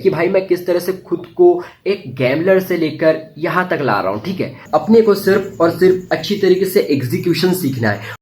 कि भाई मैं किस तरह से खुद को एक गैमलर से लेकर यहाँ तक ला रहा हूँ। ठीक है, अपने को सिर्फ और सिर्फ अच्छी तरीके से एग्जीक्यूशन सीखना है।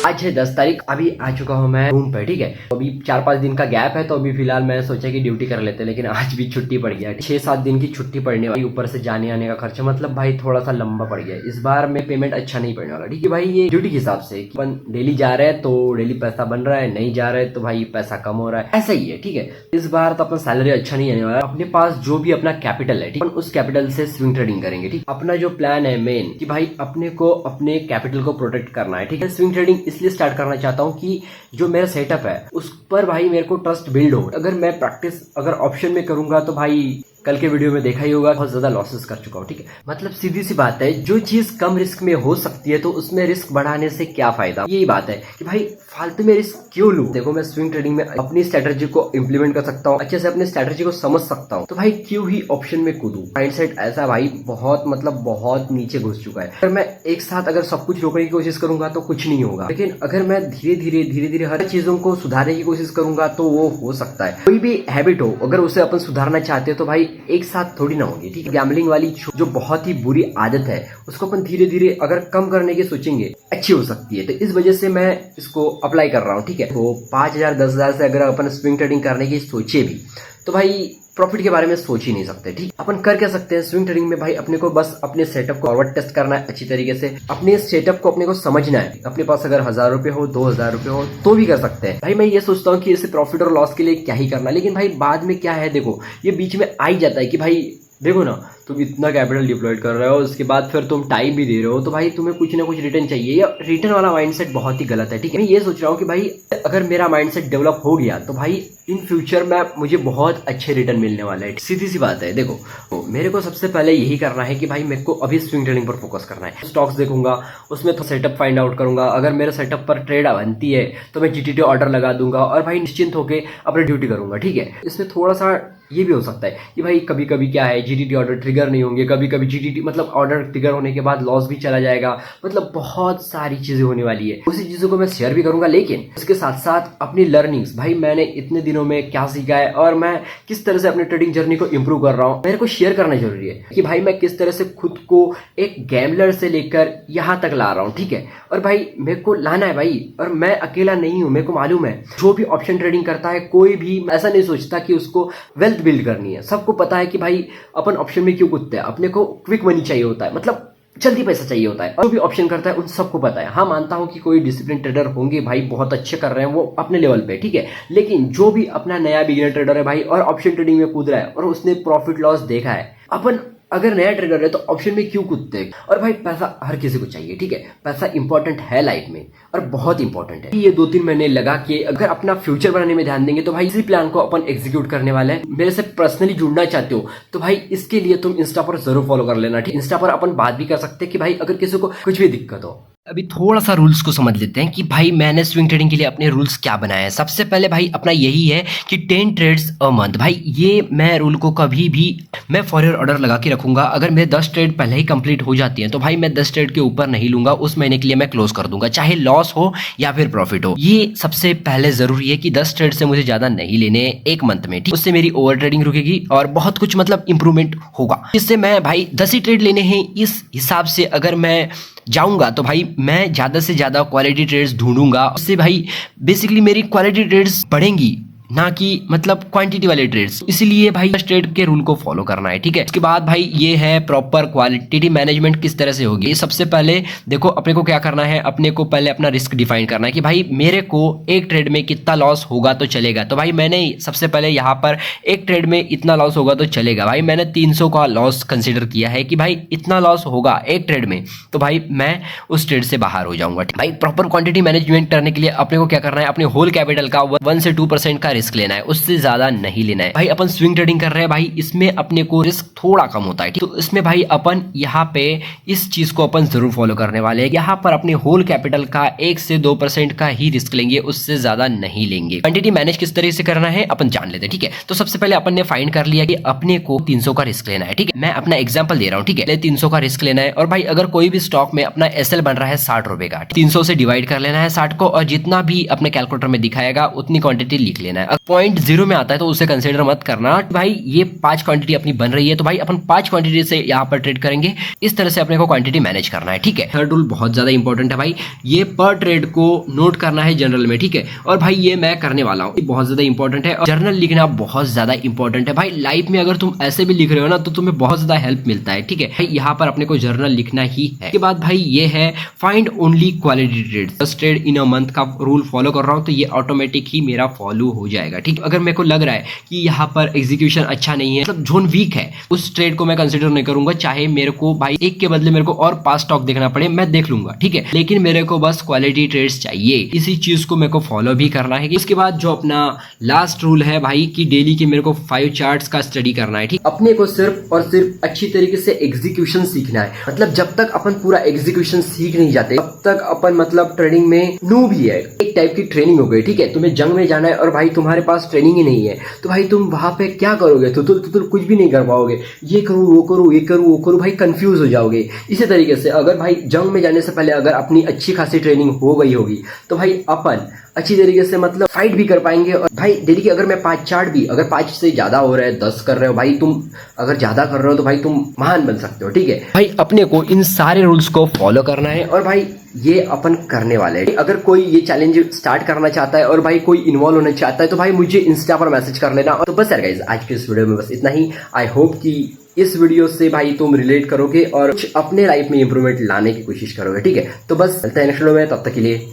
आज है 10 तारीख, अभी आ चुका हूँ मैं रूम पे। ठीक है, अभी 4-5 दिन का गैप है, तो अभी फिलहाल मैं सोचा कि ड्यूटी कर लेते हैं, लेकिन आज भी छुट्टी पड़ गया। 6-7 दिन की छुट्टी पड़ने वाली, ऊपर से जाने आने का खर्चा, मतलब भाई थोड़ा सा लंबा पड़ गया। इस बार में पेमेंट अच्छा नहीं पड़ने वाला। ठीक है भाई, ये ड्यूटी के हिसाब से अपन डेली जा रहे हैं तो डेली पैसा बन रहा है, नहीं जा रहे तो भाई पैसा कम हो रहा है, ऐसा ही है। ठीक है, इस बार तो अपना सैलरी अच्छा नहीं आने वाला। अपने पास जो भी अपना कैपिटल है, ठीक है, उस कैपिटल से स्विंग ट्रेडिंग करेंगे। ठीक, अपना जो प्लान है मेन कि भाई अपने को अपने कैपिटल को प्रोटेक्ट करना है। ठीक है, स्विंग ट्रेडिंग इसलिए स्टार्ट करना चाहता हूं कि जो मेरा सेटअप है उस पर भाई मेरे को ट्रस्ट बिल्ड हो। अगर मैं प्रैक्टिस अगर ऑप्शन में करूंगा तो भाई कल के वीडियो में देखा ही होगा, बहुत ज्यादा लॉसेस कर चुका हूँ। ठीक है, मतलब सीधी सी बात है, जो चीज कम रिस्क में हो सकती है तो उसमें रिस्क बढ़ाने से क्या फायदा। यही बात है कि भाई फालतू में रिस्क क्यों लूं। देखो, मैं स्विंग ट्रेडिंग में अपनी स्ट्रेटजी को इंप्लीमेंट कर सकता हूँ, अच्छे से अपनी स्ट्रेटजी को समझ सकता हूँ, तो भाई क्यों ही ऑप्शन में कूदूं। माइंडसेट ऐसा भाई बहुत नीचे घुस चुका है। अगर मैं एक साथ अगर सब कुछ रोकने की कोशिश करूंगा तो कुछ नहीं होगा, लेकिन अगर मैं धीरे धीरे हर चीजों को सुधारने की कोशिश करूंगा तो वो हो सकता है। कोई भी हैबिट हो, अगर उसे अपन सुधारना चाहते हैं तो भाई एक साथ थोड़ी ना होगी। ठीक है, गैम्बलिंग वाली जो बहुत ही बुरी आदत है उसको अपन धीरे धीरे अगर कम करने की सोचेंगे, अच्छी हो सकती है। तो इस वजह से मैं इसको अप्लाई कर रहा हूँ। ठीक है, तो 5,000 10,000 से अगर अपन स्विंग ट्रेडिंग करने की सोचे भी तो भाई प्रॉफिट के बारे में सोच ही नहीं सकते। ठीक, अपन कर क्या सकते हैं स्विंग ट्रेडिंग में भाई, अपने को बस अपने सेटअप को फॉरवर्ड टेस्ट करना है अच्छी तरीके से, अपने सेटअप को अपने को समझना है। अपने पास अगर 1,000 रुपए हो, 2,000 रुपए हो तो भी कर सकते हैं। भाई मैं ये सोचता हूँ कि इसे प्रॉफिट और लॉस के लिए क्या ही करना, लेकिन भाई बाद में क्या है, देखो ये बीच में आ ही जाता है कि भाई देखो ना, तुम इतना कैपिटल डिप्लॉयड कर रहे हो, उसके बाद फिर तुम टाइम भी दे रहे हो, तो भाई तुम्हें कुछ ना कुछ रिटर्न चाहिए। या रिटर्न वाला माइंडसेट बहुत ही गलत है। ठीक है, मैं ये सोच रहा हूँ कि भाई अगर मेरा माइंडसेट डेवलप हो गया तो भाई इन फ्यूचर में मुझे बहुत अच्छे रिटर्न मिलने वाले हैं। सीधी सी बात है। देखो, तो मेरे को सबसे पहले यही करना है कि भाई मेरे को अभी स्विंग ट्रेडिंग पर फोकस करना है। स्टॉक्स देखूंगा, उसमें तो सेटअप फाइंड आउट करूंगा। अगर मेरे सेटअप पर ट्रेड बनती है तो मैं जीटीटी ऑर्डर लगा दूंगा और भाई निश्चिंत होकर अपनी ड्यूटी करूंगा। ठीक है, इसमें थोड़ा सा ये भी हो सकता है कि भाई कभी कभी क्या है, जीटीटी ऑर्डर ट्रिगर नहीं होंगे, कभी कभी जीटीटी मतलब ऑर्डर ट्रिगर होने के बाद लॉस भी चला जाएगा, मतलब बहुत सारी चीजें होने वाली है। उसी चीजों को मैं शेयर भी करूंगा, लेकिन उसके साथ साथ अपनी लर्निंग्स, भाई मैंने इतने दिनों में क्या सीखा है और मैं किस तरह से अपनी ट्रेडिंग जर्नी को इंप्रूव कर रहा हूँ, मेरे को शेयर करना जरूरी है कि भाई मैं किस तरह से खुद को एक गैमलर से लेकर यहाँ तक ला रहा हूँ। ठीक है, और भाई मेरे को लाना है भाई, और मैं अकेला नहीं हूँ। मेरे को मालूम है जो भी ऑप्शन ट्रेडिंग करता है, कोई भी ऐसा नहीं सोचता कि उसको वेल्थ बिल्ड करनी है। सबको पता है कि भाई अपन ऑप्शन में क्यों कूदते हैं, अपने को क्विक मनी चाहिए होता है, मतलब जल्दी पैसा चाहिए होता है। जो भी ऑप्शन करता है उन सबको पता है। हाँ, मानता हूं कि कोई डिसिप्लिन ट्रेडर होंगे भाई, बहुत अच्छे कर रहे हैं वो अपने लेवल पे। ठीक है, लेकिन जो भी अपना नया बिगिनर ट्रेडर है भाई और ऑप्शन ट्रेडिंग में कूद रहा है और उसने प्रॉफिट लॉस देखा है, अपन अगर नया ट्रेडर है तो ऑप्शन में क्यों कूदते हैं। और भाई पैसा हर किसी को चाहिए। ठीक है, पैसा इंपॉर्टेंट है लाइफ में और बहुत इंपॉर्टेंट है। ये 2-3 महीने लगा के अगर अपना फ्यूचर बनाने में ध्यान देंगे तो भाई इसी प्लान को अपन एग्जीक्यूट करने वाले हैं। मेरे से पर्सनली जुड़ना चाहते हो तो भाई इसके लिए तुम इंस्टा पर जरूर फॉलो कर लेना। ठीक, इंस्टा पर अपन बात भी कर सकते हैं कि भाई अगर किसी को कुछ भी दिक्कत हो। अभी थोड़ा सा रूल्स को समझ लेते हैं कि भाई मैंने स्विंग ट्रेडिंग के लिए अपने रूल्स क्या बनाए हैं। सबसे पहले भाई अपना यही है कि 10 ट्रेड्स अ मंथ। भाई ये मैं रूल को कभी भी मैं फॉरवर्ड ऑर्डर लगा के रखूंगा। अगर मेरे 10 ट्रेड पहले ही कंप्लीट हो जाती हैं तो भाई मैं 10 ट्रेड के ऊपर नहीं लूंगा, उस महीने के लिए मैं क्लोज कर दूंगा, चाहे लॉस हो या फिर प्रॉफिट हो। ये सबसे पहले जरूरी है कि 10 ट्रेड से मुझे ज्यादा नहीं लेने एक मंथ में। ठीक, उससे मेरी ओवर ट्रेडिंग रुकेगी और बहुत कुछ मतलब इंप्रूवमेंट होगा। इससे मैं भाई 10 ही ट्रेड लेने हैं, इस हिसाब से अगर मैं जाऊंगा तो भाई मैं ज्यादा से ज्यादा क्वालिटी ट्रेड्स ढूंढूंगा। उससे भाई बेसिकली मेरी क्वालिटी ट्रेड्स बढ़ेंगी, ना कि मतलब क्वांटिटी वाले ट्रेड्स। इसीलिए भाई ट्रेड के रूल को फॉलो करना है। ठीक है, इसके बाद भाई ये है प्रॉपर क्वालिटी मैनेजमेंट किस तरह से होगी। सबसे पहले देखो अपने को क्या करना है, अपने को पहले अपना रिस्क डिफाइन करना है कि भाई मेरे को एक ट्रेड में कितना लॉस होगा तो चलेगा। तो भाई मैंने सबसे पहले यहाँ पर एक ट्रेड में इतना लॉस होगा तो चलेगा। भाई मैंने 300 का लॉस कंसिडर किया है कि भाई इतना लॉस होगा एक ट्रेड में, तो भाई मैं उस ट्रेड से बाहर हो जाऊंगा। भाई प्रॉपर क्वांटिटी मैनेजमेंट करने के लिए अपने को क्या करना है, अपने होल कैपिटल का 1 से 2% का रिस्क लेना है, उससे ज्यादा नहीं लेना है। भाई अपन स्विंग ट्रेडिंग कर रहे हैं, भाई इसमें अपने को रिस्क थोड़ा कम होता है। तो इसमें भाई अपन यहाँ पे इस चीज को अपन जरूर फॉलो करने वाले हैं। यहाँ पर अपने होल कैपिटल का 1 से 2% का ही रिस्क लेंगे, उससे ज्यादा नहीं लेंगे। क्वांटिटी मैनेज किस तरह से करना है अपन जान लेते हैं। ठीक है, तो सबसे पहले अपन ने फाइंड कर लिया कि अपने को 300 का रिस्क लेना है। ठीक है, मैं अपना एग्जाम्पल दे रहा हूँ। ठीक है, 300 का रिस्क लेना है और भाई अगर कोई भी स्टॉक में अपना एसएल बन रहा है 60 रुपए का, 300 से डिवाइड कर लेना है 60 को और जितना भी अपने कैलकुलेटर में दिखाएगा उतनी क्वांटिटी लिख लेना है पॉइंट 0 में आता है तो उसे कंसिडर मत करना भाई। ये 5 क्वांटिटी अपनी बन रही है तो भाई अपन 5 क्वांटिटी से यहाँ पर ट्रेड करेंगे। इस तरह से अपने को क्वांटिटी मैनेज करना है, ठीक है। थर्ड रूल बहुत ज्यादा इंपॉर्टेंट है भाई, ये पर ट्रेड को नोट करना है जर्नल में, ठीक है। और भाई ये मैं करने वाला हूँ, बहुत ज्यादा इंपॉर्टेंट है। जर्नल लिखना बहुत ज्यादा इंपॉर्टेंट है भाई। लाइफ में अगर तुम ऐसे भी लिख रहे हो ना तो तुम्हें बहुत ज्यादा हेल्प मिलता है, ठीक है भाई। यहाँ पर अपने को जर्नल लिखना ही है। इसके बाद भाई ये है find only quality trade, first trade in a month का रूल फॉलो कर रहा हूँ तो ये ऑटोमेटिक ही मेरा फॉलो हो जाएगा, ठीक है। अगर मेरे को लग रहा है कि यहाँ पर एग्जीक्यूशन अच्छा नहीं है, मतलब जोन वीक है, उस ट्रेड को मैं कंसिडर नहीं करूंगा। चाहे मेरे को भाई एक के बदले मेरे को और 5 स्टॉक देखना पड़े, मैं देख लूंगा, ठीक है। लेकिन मेरे को बस क्वालिटी ट्रेड्स चाहिए, इसी चीज को मेरे को फॉलो भी करना है। उसके बाद जो अपना लास्ट रूल है भाई कि डेली के मेरे को 5 चार्ट्स का स्टडी करना है, ठीक। अपने को सिर्फ और सिर्फ अच्छी तरीके से एग्जीक्यूशन सीखना है। मतलब जब तक अपन पूरा एग्जीक्यूशन सीख नहीं जाते तब तक अपन मतलब ट्रेडिंग में नूब ही है। एक टाइप की ट्रेनिंग हो गई, ठीक है। तुम्हें जंग में जाना है और भाई तुम्हारे पास ट्रेनिंग ही नहीं है तो भाई तुम वहां पे क्या करोगे? तो कुछ भी नहीं कर पाओगे। ये करूँ वो करूँ, ये करूँ वो करूँ, भाई कंफ्यूज हो जाओगे। इसी तरीके से अगर भाई जंग में जाने से पहले अगर अपनी अच्छी खासी ट्रेनिंग हो गई होगी तो भाई अपन अच्छी तरीके से मतलब फाइट भी कर पाएंगे। और भाई डेली की अगर मैं 5 चार्ट भी अगर 5 से ज्यादा हो रहा है, 10 कर रहे हो भाई, तुम अगर ज्यादा कर रहे हो तो भाई तुम महान बन सकते हो, ठीक है भाई। अपने को इन सारे रूल्स को फॉलो करना है और भाई ये अपन करने वाले हैं। अगर कोई ये चैलेंज स्टार्ट करना चाहता है और भाई कोई इन्वॉल्व होना चाहता है तो भाई मुझे इंस्टा पर मैसेज कर लेना। तो बस यार गाइस, आज के इस वीडियो में बस इतना ही। आई होप कि इस वीडियो से भाई तुम रिलेट करोगे और कुछ अपने लाइफ में इंप्रूवमेंट लाने की कोशिश करोगे, ठीक है। तो बस चलते हैं नेक्स्ट वीडियो में, तब तक के लिए